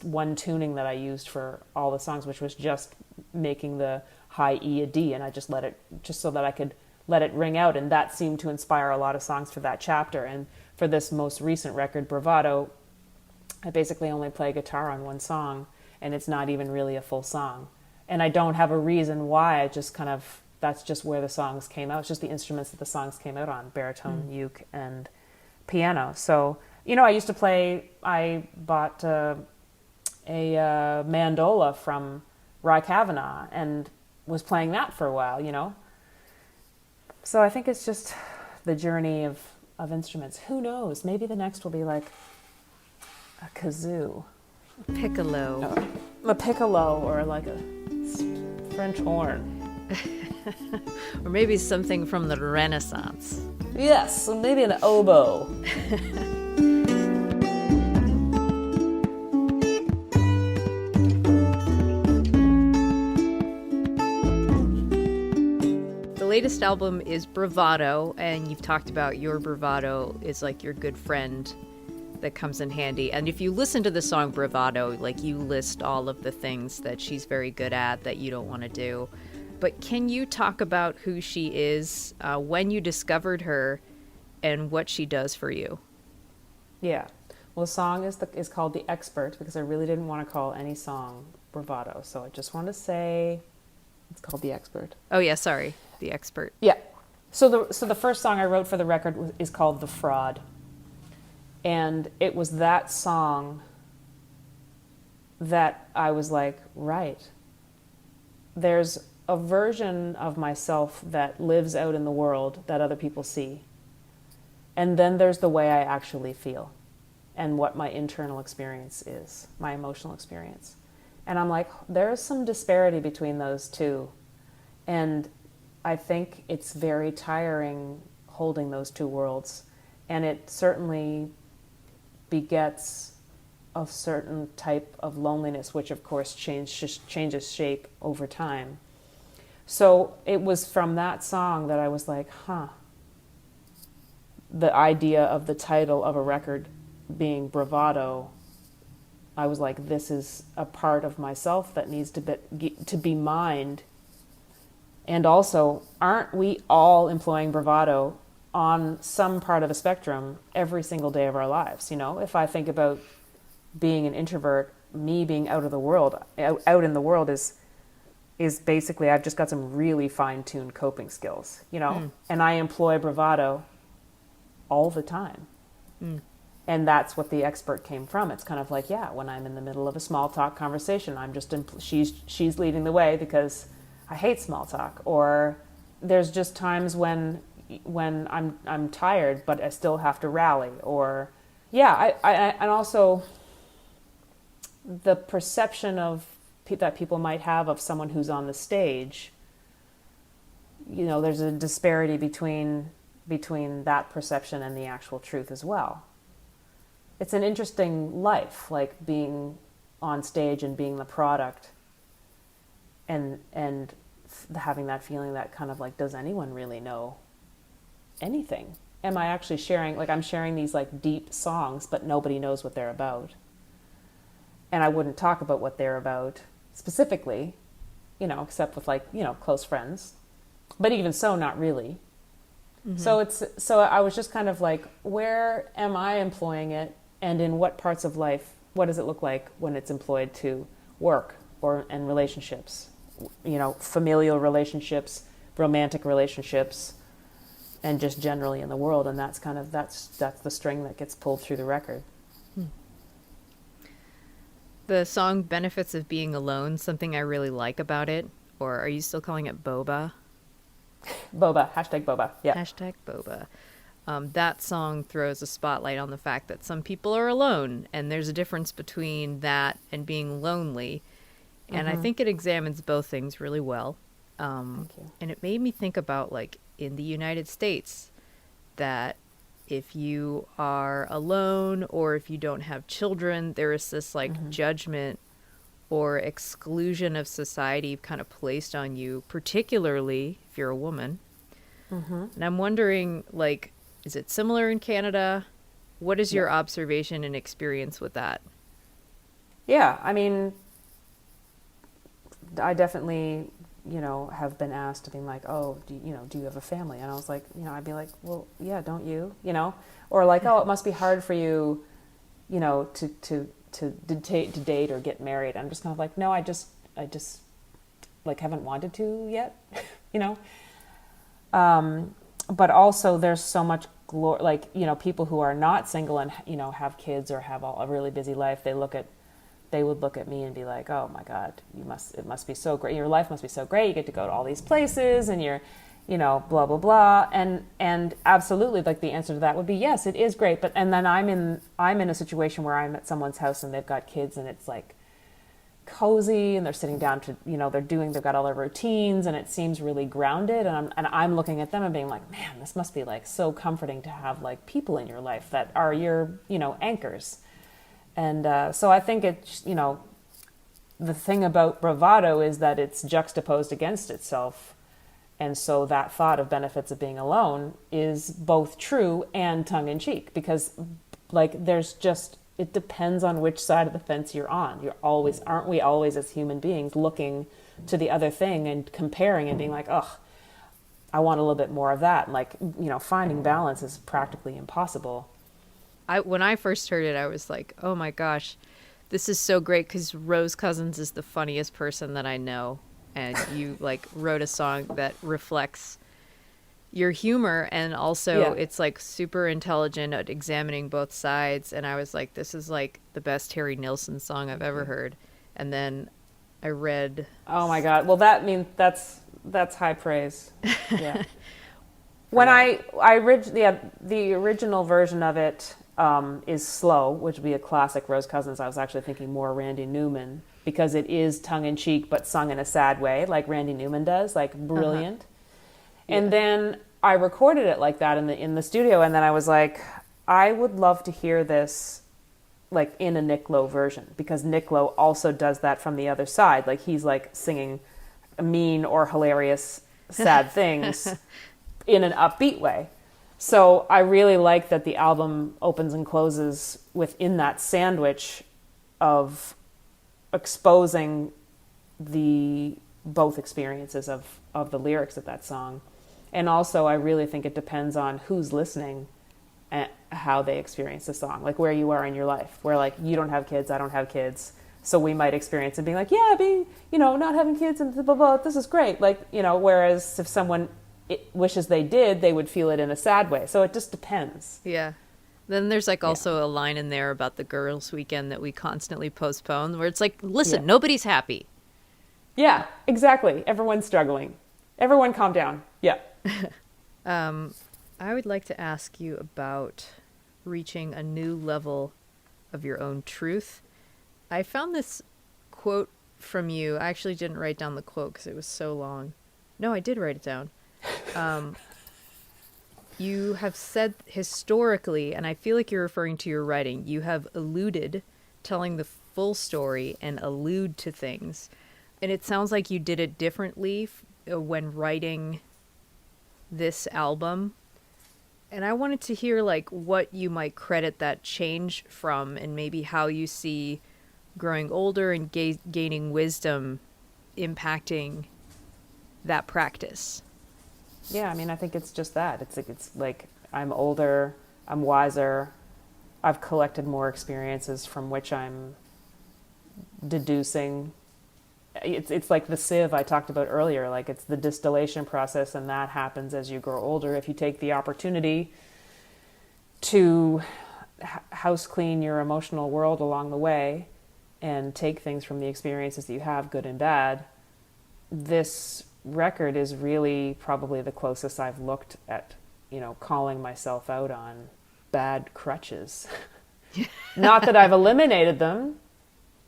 one tuning that I used for all the songs, which was just making the high E a D, and I just let it, just so that I could let it ring out, and that seemed to inspire a lot of songs for that chapter. And for this most recent record, Bravado, I basically only play guitar on one song, and it's not even really a full song. And I don't have a reason why. I just kind of, that's just where the songs came out. It's just the instruments that the songs came out on, baritone, uke, and piano. So, I bought a mandola from Rye Kavanaugh and was playing that for a while, So I think it's just the journey of instruments. Who knows? Maybe the next will be like a kazoo.
Piccolo.
A piccolo, or like a French horn.
Or maybe something from the Renaissance.
Yes, maybe an oboe.
The latest album is Bravado, and you've talked about your bravado is like your good friend that comes in handy. And if you listen to the song Bravado, like you list all of the things that she's very good at that you don't want to do. But can you talk about who she is, when you discovered her, and what she does for you?
Yeah. Well, the song is called The Expert because I really didn't want to call any song Bravado. So I just want to say it's called The Expert.
Oh, yeah, sorry. The Expert.
Yeah. So the first song I wrote for the record is called The Fraud. And it was that song that I was like, right. There's a version of myself that lives out in the world that other people see. And then there's the way I actually feel and what my internal experience is, my emotional experience. And I'm like, there's some disparity between those two. And I think it's very tiring holding those two worlds. And it certainly begets a certain type of loneliness, which of course changes shape over time. So it was from that song that I was like, the idea of the title of a record being Bravado, I was like, this is a part of myself that needs to be mined. And also, aren't we all employing bravado on some part of a spectrum every single day of our lives? If I think about being an introvert, me being out in the world is basically, I've just got some really fine-tuned coping skills, and I employ bravado all the time. And that's what The Expert came from. It's kind of like, when I'm in the middle of a small talk conversation, I'm just she's leading the way because I hate small talk. Or there's just times when I'm tired, but I still have to rally. Or and also the perception of that people might have of someone who's on the stage. there's a disparity between that perception and the actual truth as well. It's an interesting life, like being on stage and being the product, and having that feeling that kind of like, does anyone really know anything? Am I actually sharing, like I'm sharing these like deep songs, but nobody knows what they're about. And I wouldn't talk about what they're about specifically, except with like, close friends. But even so, not really. Mm-hmm. So I was just kind of like, where am I employing it? And in what parts of life, what does it look like when it's employed to work and relationships? Familial relationships, romantic relationships, and just generally in the world. And that's the string that gets pulled through the record.
The song Benefits of Being Alone, something I really like about it, or are you still calling it boba?
Boba, #boba, yeah.
#boba. That song throws a spotlight on the fact that some people are alone, and there's a difference between that and being lonely. And I think it examines both things really well.
Thank you.
And it made me think about, like, in the United States, that if you are alone or if you don't have children, there is this like judgment or exclusion of society kind of placed on you, particularly if you're a woman. And I'm wondering, like, is it similar in Canada? What is your observation and experience with that?
Yeah, I mean, I definitely, have been asked to be like, oh, do you have a family? And I was like, I'd be like, well, yeah, don't you? Or like, oh, it must be hard for you, to date or get married. I'm just kind of like, no, I just like haven't wanted to yet, But also there's so much glory, like, people who are not single and, have kids or have a really busy life, they would look at me and be like, oh my God, it must be so great. Your life must be so great. You get to go to all these places and you're, blah, blah, blah. And absolutely, like, the answer to that would be, yes, it is great. But, and then I'm in a situation where I'm at someone's house and they've got kids and it's like cozy and they're sitting down to, they've got all their routines and it seems really grounded. And I'm looking at them and being like, man, this must be like so comforting to have like people in your life that are your, anchors. And so I think it's, the thing about bravado is that it's juxtaposed against itself. And so that thought of benefits of being alone is both true and tongue-in-cheek, because like it depends on which side of the fence you're on. Aren't we always as human beings looking to the other thing and comparing and being like, oh, I want a little bit more of that. And like, finding balance is practically impossible.
When I first heard it, I was like, oh my gosh, this is so great, because Rose Cousins is the funniest person that I know. And you like wrote a song that reflects your humor, and also it's like super intelligent at examining both sides. And I was like, this is like the best Harry Nilsson song I've ever heard. And then I read... Oh my God. Well,
that's high praise. Yeah. When the original version of it is slow, which would be a classic Rose Cousins. I was actually thinking more Randy Newman, because it is tongue-in-cheek but sung in a sad way, like Randy Newman does, like brilliant. And then I recorded it like that in the studio, and then I was like, I would love to hear this like in a Nick Lowe version, because Nick Lowe also does that from the other side. Like, he's like singing mean or hilarious sad things in an upbeat way. So I really like that the album opens and closes within that sandwich of exposing the both experiences of the lyrics of that song. And also, I really think it depends on who's listening and how they experience the song, like where you are in your life, where like you don't have kids, I don't have kids. So we might experience it being like, yeah, not having kids and blah, blah, blah, this is great. Like, whereas if someone wishes they did, they would feel it in a sad way. So it just depends.
Yeah. Then there's like also a line in there about the girls' weekend that we constantly postpone, where it's like, listen, nobody's happy.
Yeah, exactly. Everyone's struggling. Everyone calm down. Yeah.
I would like to ask you about reaching a new level of your own truth. I found this quote from you. I actually didn't write down the quote because it was so long. No, I did write it down. You have said historically, and I feel like you're referring to your writing, you have alluded telling the full story and allude to things. And it sounds like you did it differently when writing this album. And I wanted to hear like what you might credit that change from, and maybe how you see growing older and gaining wisdom impacting that practice.
Yeah, I mean, I think it's just that. It's like I'm older, I'm wiser, I've collected more experiences from which I'm deducing. It's like the sieve I talked about earlier. Like, it's the distillation process, and that happens as you grow older. If you take the opportunity to house clean your emotional world along the way and take things from the experiences that you have, good and bad, this record is really probably the closest I've looked at, calling myself out on bad crutches. Not that I've eliminated them,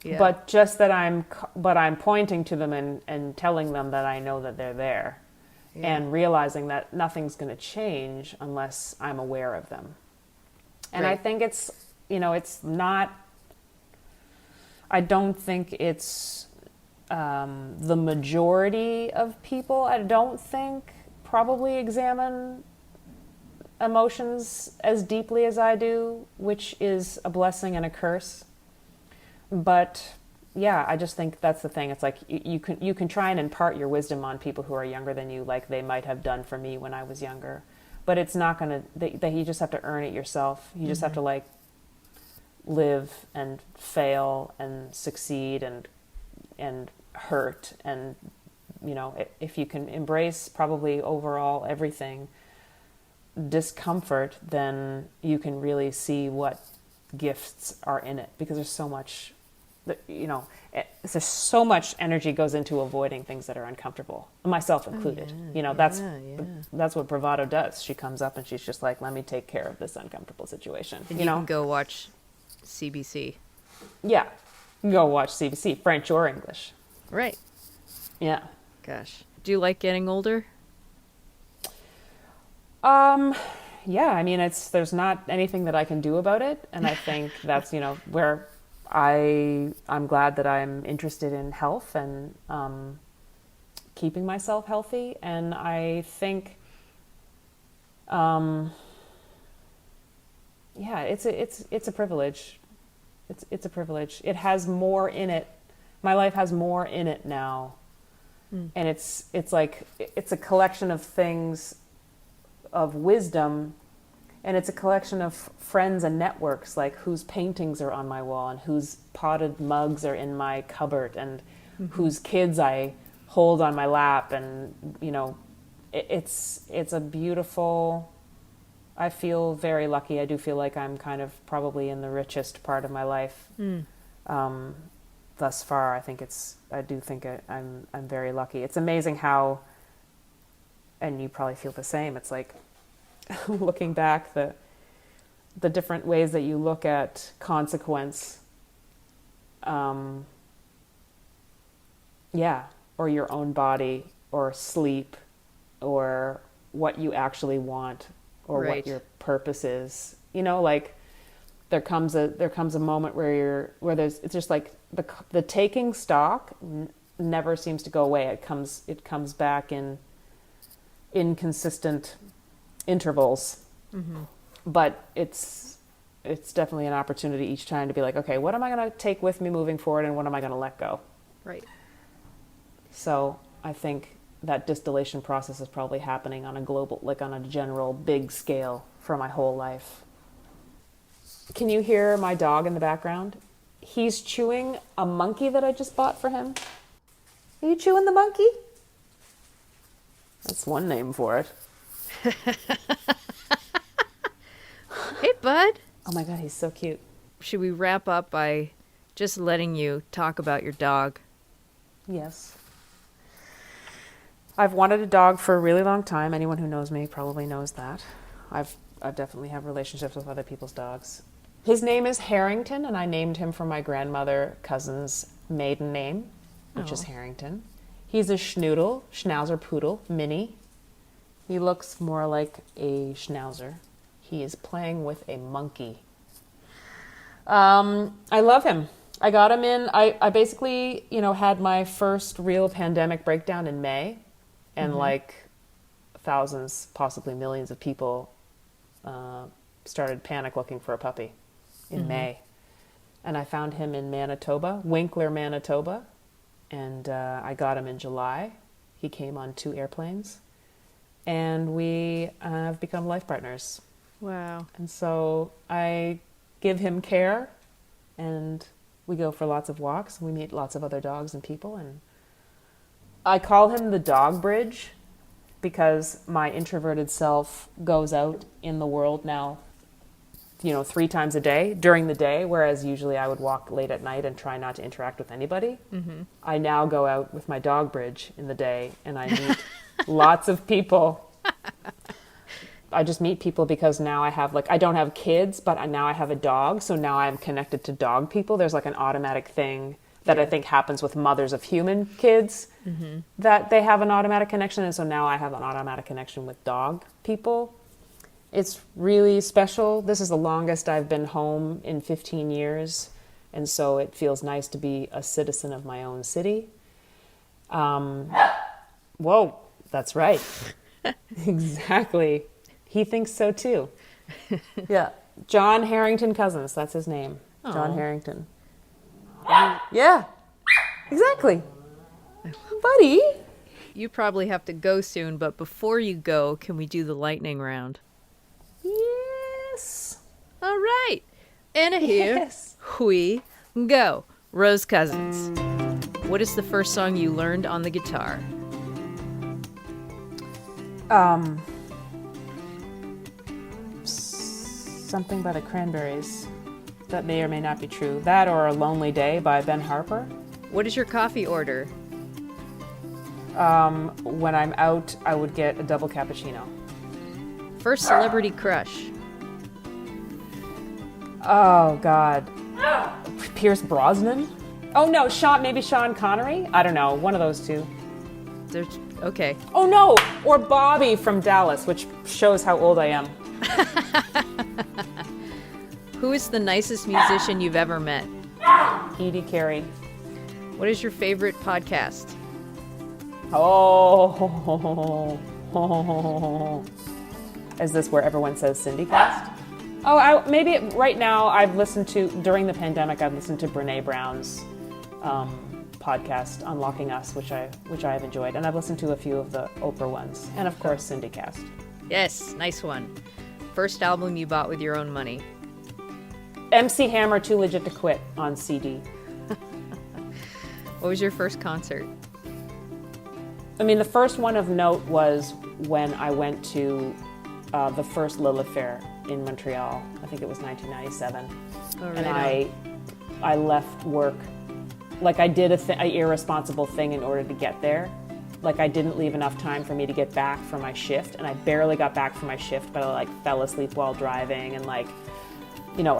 Yeah.
but just that I'm pointing to them and telling them that I know that they're there, and realizing that nothing's going to change unless I'm aware of them. And
Right.
I think it's not, I don't think it's the majority of people, I don't think, probably examine emotions as deeply as I do, which is a blessing and a curse. But yeah, I just think that's the thing. It's like you can try and impart your wisdom on people who are younger than you, like they might have done for me when I was younger. But it's not going to, you just have to earn it yourself. You just have to like live and fail and succeed and hurt. And, if you can embrace probably overall everything, discomfort, then you can really see what gifts are in it, because there's so much, there's so much energy goes into avoiding things that are uncomfortable, myself included. That's what bravado does. She comes up and she's just like, let me take care of this uncomfortable situation.
And you can go watch CBC.
Yeah. Go watch CBC, French or English.
Right.
Yeah.
Gosh. Do you like getting older?
Yeah, I mean, there's not anything that I can do about it. And I think that's, where I'm glad that I'm interested in health and keeping myself healthy. And I think, it's a privilege. It's a privilege. It has more in it. My life has more in it now. And it's like, it's a collection of things, of wisdom, and it's a collection of friends and networks, like whose paintings are on my wall and whose potted mugs are in my cupboard and whose kids I hold on my lap. And, it's a beautiful, I feel very lucky. I do feel like I'm kind of probably in the richest part of my life. Thus far. I do think I'm very lucky. It's amazing how, and you probably feel the same, it's like looking back, the different ways that you look at consequence, or your own body, or sleep, or what you actually want, or
Right.
what your purpose is. Like there comes a moment where it's just like the taking stock never seems to go away. It comes back in inconsistent intervals, but it's definitely an opportunity each time to be like, okay, what am I going to take with me moving forward, and what am I going to let go?
Right.
So I think that distillation process is probably happening on a global, like on a general big scale for my whole life. Can you hear my dog in the background? He's chewing a monkey that I just bought for him. Are you chewing the monkey? That's one name for it.
Hey, bud.
Oh my God, he's so cute.
Should we wrap up by just letting you talk about your dog?
Yes. I've wanted a dog for a really long time. Anyone who knows me probably knows that. I've definitely have relationships with other people's dogs. His name is Harrington, and I named him from my grandmother cousin's maiden name, which is Harrington. He's a schnoodle, schnauzer poodle, mini. He looks more like a schnauzer. He is playing with a monkey. I love him. I got him in. I basically, had my first real pandemic breakdown in May, and like thousands, possibly millions of people started panic looking for a puppy in May. And I found him in Manitoba, Winkler, Manitoba, and I got him in July. He came on 2 airplanes, and we have become life partners.
Wow.
And so I give him care, and we go for lots of walks. We meet lots of other dogs and people, and I call him the dog bridge because my introverted self goes out in the world now, 3 times a day during the day, whereas usually I would walk late at night and try not to interact with anybody. I now go out with my dog bridge in the day, and I meet lots of people. I just meet people because now I have I don't have kids, but now I have a dog. So now I'm connected to dog people. There's like an automatic thing that I think happens with mothers of human kids, that they have an automatic connection. And so now I have an automatic connection with dog people. It's really special. This is the longest I've been home in 15 years. And so it feels nice to be a citizen of my own city. Whoa, that's right. Exactly. He thinks so too. Yeah. John Harrington Cousins, that's his name.
Aww.
John Harrington. Yeah, exactly. Buddy.
You probably have to go soon, but before you go, can we do the lightning round?
Yes.
All right. And here
Yes.
we go. Rose Cousins, what is the first song you learned on the guitar?
Something by the Cranberries. That may or may not be true. That or A Lonely Day by Ben Harper.
What is your coffee order?
When I'm out, I would get a double cappuccino.
First celebrity crush?
Oh, God. Pierce Brosnan? Oh, no, maybe Sean Connery? I don't know, one of those two.
Okay.
Oh, no, or Bobby from Dallas, which shows how old I am.
Who is the nicest musician you've ever met?
Edie Carey.
What is your favorite podcast?
Oh. Is this where everyone says CindyCast? Oh, maybe right now during the pandemic, I've listened to Brene Brown's podcast, Unlocking Us, which I have enjoyed. And I've listened to a few of the Oprah ones. And of course, CindyCast.
Yes, nice one. First album you bought with your own money?
MC Hammer, Too Legit to Quit on CD.
What was your first concert?
I mean, the first one of note was when I went to the first Lilith Fair in Montreal. I think it was 1997.
Oh, right.
And I left work. Like, I did an irresponsible thing in order to get there. Like, I didn't leave enough time for me to get back from my shift, and I barely got back from my shift, but I fell asleep while driving and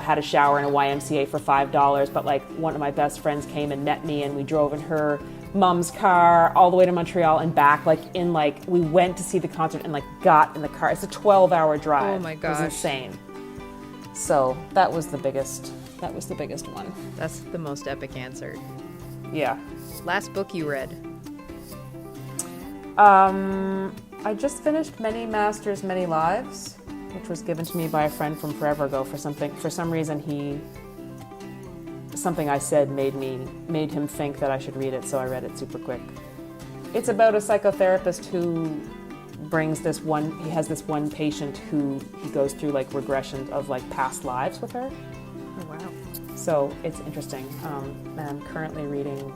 had a shower in a YMCA for $5. But one of my best friends came and met me, and we drove in her mom's car all the way to Montreal and back. We went to see the concert and got in the car. It's a 12-hour drive.
Oh my gosh.
It was insane. So that was the biggest one.
That's the most epic answer.
Yeah.
Last book you read?
I just finished Many Masters, Many Lives, which was given to me by a friend from forever ago. For some reason, something I said made him think that I should read it, so I read it super quick. It's about a psychotherapist who he has this one patient who he goes through regressions of past lives with her.
Oh, wow.
So it's interesting. And I'm currently reading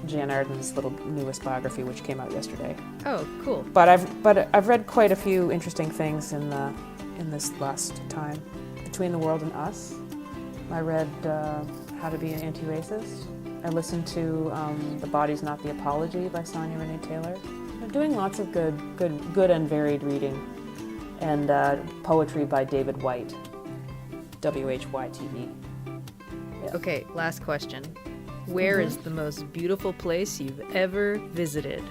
Jan Arden's newest biography, which came out yesterday.
Oh, cool.
But I've read quite a few interesting things in this last time. Between the World and Us. I read How to Be an Anti-Racist. I listened to The Body's Not the Apology by Sonia Renee Taylor. I'm doing lots of good and varied reading, and poetry by David White, WHYTE. Yeah.
Okay, last question. Where is the most beautiful place you've ever visited?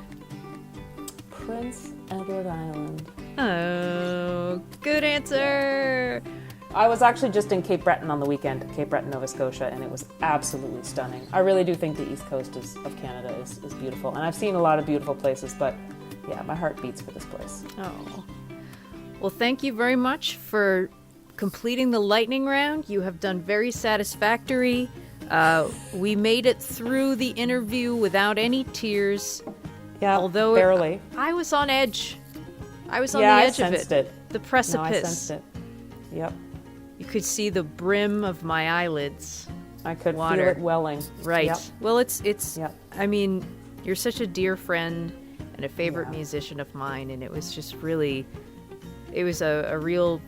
Prince Edward Island.
Oh, good answer.
I was actually just in Cape Breton on the weekend, Cape Breton, Nova Scotia, and it was absolutely stunning. I really do think the east coast of Canada is beautiful. And I've seen a lot of beautiful places, but yeah, my heart beats for this place.
Oh. Well, thank you very much for completing the lightning round. You have done very satisfactory. We made it through the interview without any tears.
Yeah,
although
barely.
I was on edge. I was on
Yeah,
the
I
edge of
sensed
it.
it.
The precipice.
No, I sensed it. Yep.
You could see the brim of my eyelids.
I could
Water.
feel it welling.
Right.
Yep.
Well, it's.
Yep.
I mean, you're such a dear friend and a favorite musician of mine, and it was just really, it was a real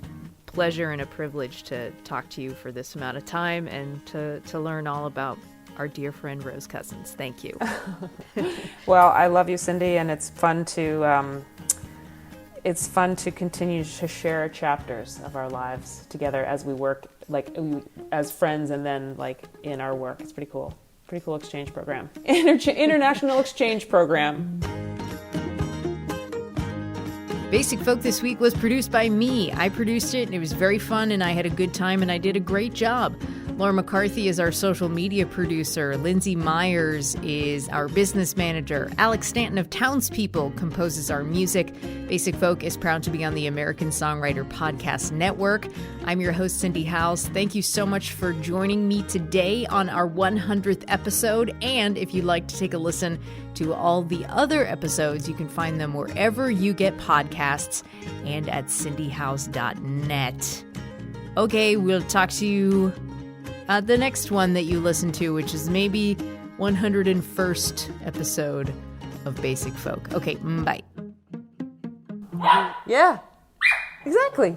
pleasure and a privilege to talk to you for this amount of time and to learn all about our dear friend Rose Cousins. Thank you.
Well, I love you, Cindy, and it's fun to continue to share chapters of our lives together as we work, like as friends, and then like in our work. It's pretty cool. Pretty cool exchange program. International exchange program.
Basic Folk this week was produced by me. I produced it, and it was very fun, and I had a good time, and I did a great job. Laura McCarthy is our social media producer. Lindsay Myers is our business manager. Alex Stanton of Townspeople composes our music. Basic Folk is proud to be on the American Songwriter Podcast Network. I'm your host, Cindy Howes. Thank you so much for joining me today on our 100th episode. And if you'd like to take a listen to all the other episodes, you can find them wherever you get podcasts and at cindyhouse.net. Okay, we'll talk to you the next one that you listen to, which is maybe 101st episode of Basic Folk. Okay, bye.
Yeah, exactly.